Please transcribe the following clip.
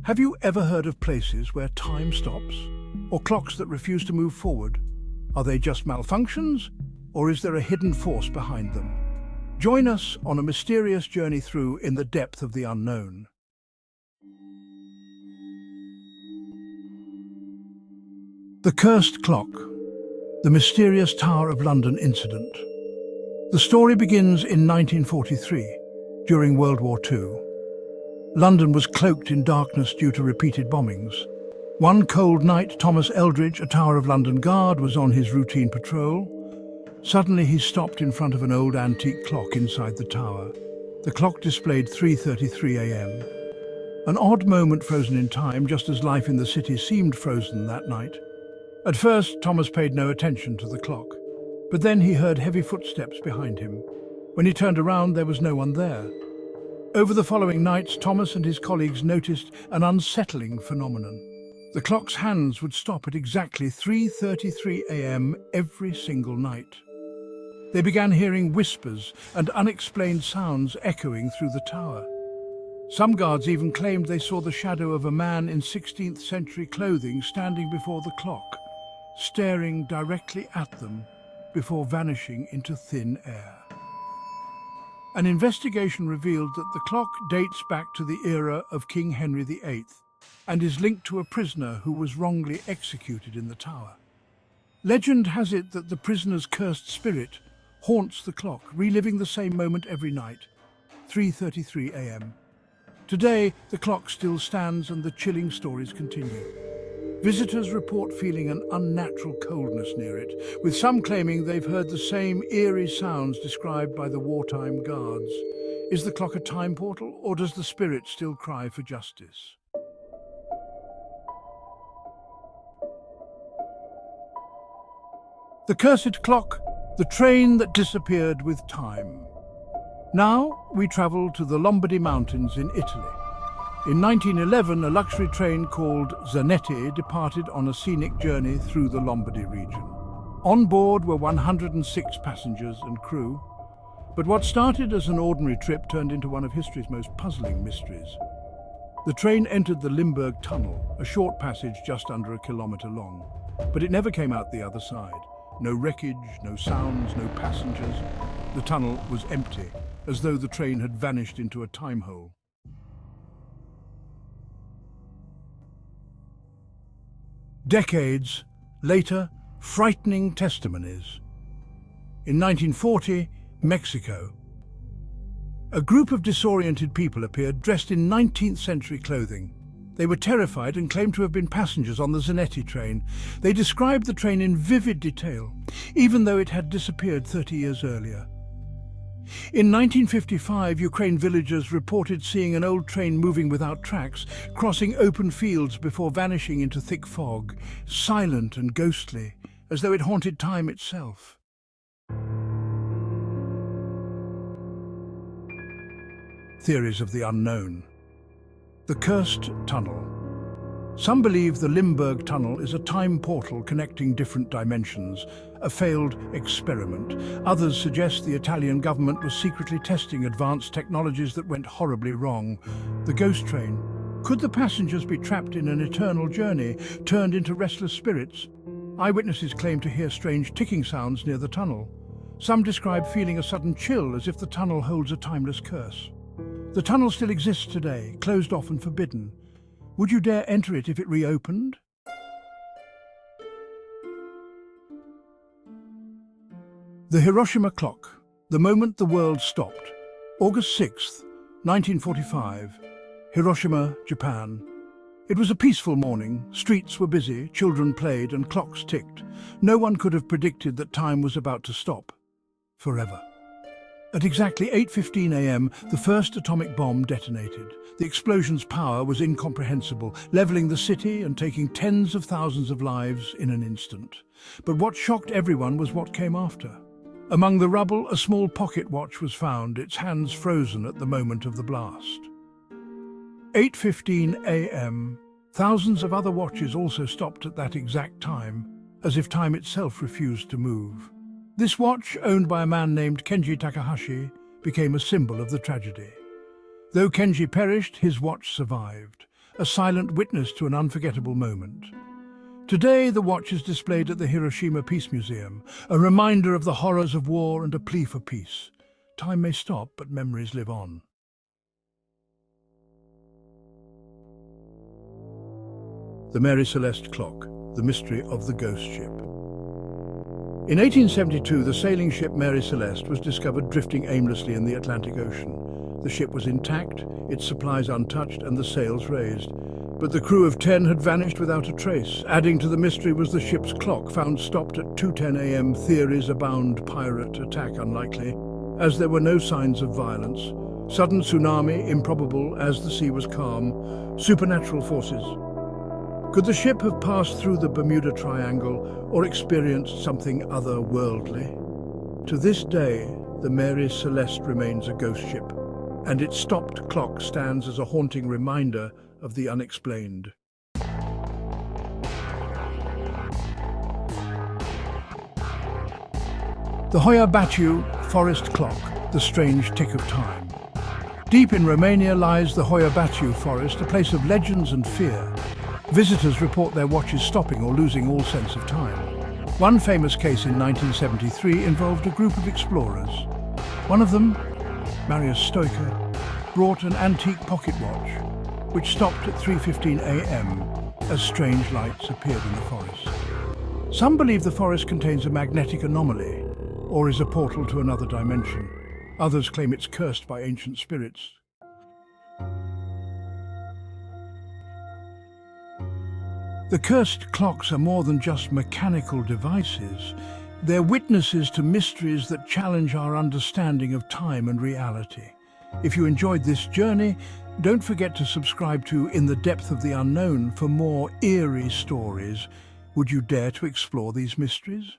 Have you ever heard of places where time stops? Or clocks that refuse to move forward? Are they just malfunctions? Or is there a hidden force behind them? Join us on a mysterious journey through in the depth of the unknown. The Cursed Clock, the mysterious Tower of London incident. The story begins in 1943, during World War II. London was cloaked in darkness due to repeated bombings. One cold night, Thomas Eldridge, a Tower of London guard, was on his routine patrol. Suddenly he stopped in front of an old antique clock inside the tower. The clock displayed 3:33 a.m. An odd moment frozen in time, just as life in the city seemed frozen that night. At first, Thomas paid no attention to the clock, but then he heard heavy footsteps behind him. When he turned around, there was no one there. Over the following nights, Thomas and his colleagues noticed an unsettling phenomenon. The clock's hands would stop at exactly 3:33 a.m. every single night. They began hearing whispers and unexplained sounds echoing through the tower. Some guards even claimed they saw the shadow of a man in 16th century clothing standing before the clock, staring directly at them before vanishing into thin air. An investigation revealed that the clock dates back to the era of King Henry VIII and is linked to a prisoner who was wrongly executed in the tower. Legend has it that the prisoner's cursed spirit haunts the clock, reliving the same moment every night, 3:33 a.m. Today, the clock still stands and the chilling stories continue. Visitors report feeling an unnatural coldness near it, with some claiming they've heard the same eerie sounds described by the wartime guards. Is the clock a time portal, or does the spirit still cry for justice? The Cursed Clock, the train that disappeared with time. Now we travel to the Lombardy Mountains in Italy. In 1911, a luxury train called Zanetti departed on a scenic journey through the Lombardy region. On board were 106 passengers and crew, but what started as an ordinary trip turned into one of history's most puzzling mysteries. The train entered the Limburg Tunnel, a short passage just under a kilometre long, but it never came out the other side. No wreckage, no sounds, no passengers. The tunnel was empty, as though the train had vanished into a time hole. Decades later, frightening testimonies. In 1940, Mexico. A group of disoriented people appeared dressed in 19th century clothing. They were terrified and claimed to have been passengers on the Zanetti train. They described the train in vivid detail, even though it had disappeared 30 years earlier. In 1955, Ukraine villagers reported seeing an old train moving without tracks, crossing open fields before vanishing into thick fog, silent and ghostly, as though it haunted time itself. Theories of the unknown. The Cursed Tunnel. Some believe the Limburg Tunnel is a time portal connecting different dimensions, a failed experiment. Others suggest the Italian government was secretly testing advanced technologies that went horribly wrong. The ghost train. Could the passengers be trapped in an eternal journey, turned into restless spirits? Eyewitnesses claim to hear strange ticking sounds near the tunnel. Some describe feeling a sudden chill, as if the tunnel holds a timeless curse. The tunnel still exists today, closed off and forbidden. Would you dare enter it if it reopened? The Hiroshima Clock, the moment the world stopped. August 6th, 1945, Hiroshima, Japan. It was a peaceful morning. Streets were busy, children played, and clocks ticked. No one could have predicted that time was about to stop. Forever. At exactly 8:15 a.m., the first atomic bomb detonated. The explosion's power was incomprehensible, leveling the city and taking tens of thousands of lives in an instant. But what shocked everyone was what came after. Among the rubble, a small pocket watch was found, its hands frozen at the moment of the blast. 8:15 a.m. Thousands of other watches also stopped at that exact time, as if time itself refused to move. This watch, owned by a man named Kenji Takahashi, became a symbol of the tragedy. Though Kenji perished, his watch survived, a silent witness to an unforgettable moment. Today, the watch is displayed at the Hiroshima Peace Museum, a reminder of the horrors of war and a plea for peace. Time may stop, but memories live on. The Mary Celeste clock, the mystery of the ghost ship. In 1872, the sailing ship Mary Celeste was discovered drifting aimlessly in the Atlantic Ocean. The ship was intact, its supplies untouched, and the sails raised. But the crew of 10 had vanished without a trace. Adding to the mystery was the ship's clock, found stopped at 2:10 a.m. Theories abound: pirate attack unlikely, as there were no signs of violence. Sudden tsunami improbable, as the sea was calm. Supernatural forces. Could the ship have passed through the Bermuda Triangle or experienced something otherworldly? To this day, the Mary Celeste remains a ghost ship, and its stopped clock stands as a haunting reminder of the unexplained. The Hoia Baciu forest clock, the strange tick of time. Deep in Romania lies the Hoia Baciu forest, a place of legends and fear. Visitors report their watches stopping or losing all sense of time. One famous case in 1973 involved a group of explorers. One of them, Marius Stoica, brought an antique pocket watch, which stopped at 3:15 a.m. as strange lights appeared in the forest. Some believe the forest contains a magnetic anomaly or is a portal to another dimension. Others claim it's cursed by ancient spirits. The cursed clocks are more than just mechanical devices. They're witnesses to mysteries that challenge our understanding of time and reality. If you enjoyed this journey, don't forget to subscribe to In the Depth of the Unknown for more eerie stories. Would you dare to explore these mysteries?